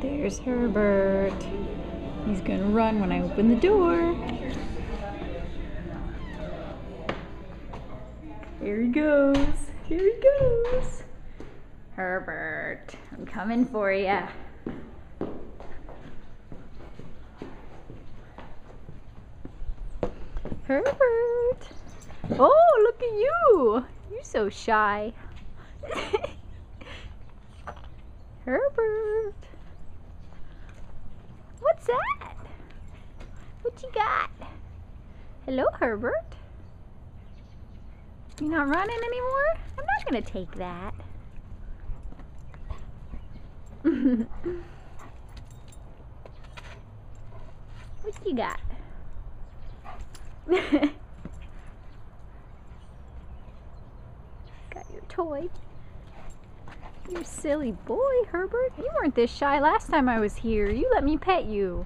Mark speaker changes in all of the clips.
Speaker 1: There's Herbert. He's gonna run when I open the door. Here he goes. Here he goes. Herbert, I'm coming for ya. Herbert. Oh, look at you. You're so shy. Herbert. What's that? What you got? Hello, Herbert. You not running anymore? I'm not gonna take that. What you got? Got your toy. You're a silly boy, Herbert. You weren't this shy last time I was here. You let me pet you.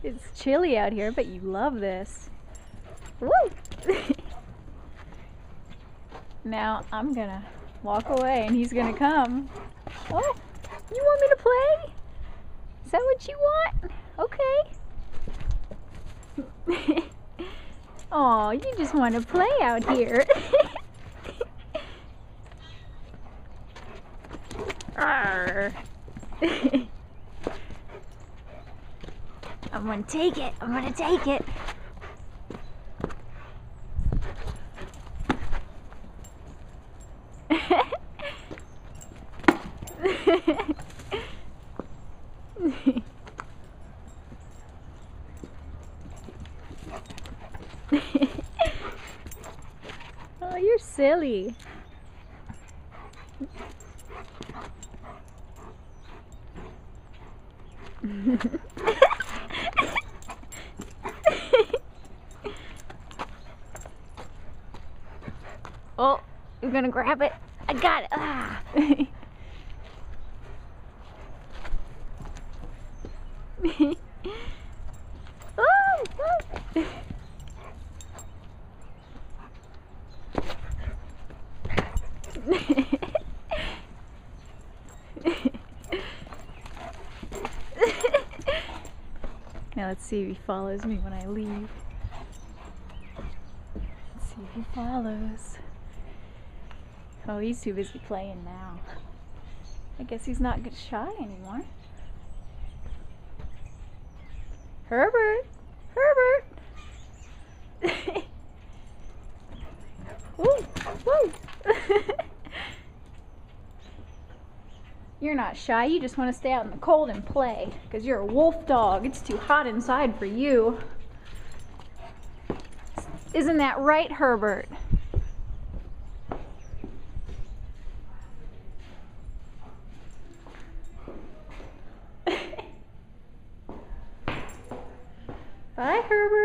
Speaker 1: It's chilly out here, but you love this. Woo! Now I'm gonna walk away and he's gonna come. Oh, you want me to play? Is that what you want? Okay. Oh, you just want to play out here. Arr. I'm gonna take it. I'm gonna take it. Oh, you're silly. Oh, you're gonna grab it. I got it. Ah. Oh, oh. Now let's see if he follows me when I leave. Let's see if he follows. Oh, he's too busy playing now. I guess he's not shy anymore. Herbert! Herbert! Woo! Woo! You're not shy, you just want to stay out in the cold and play. Because you're a wolf dog. It's too hot inside for you. Isn't that right, Herbert? Bye, Herbert.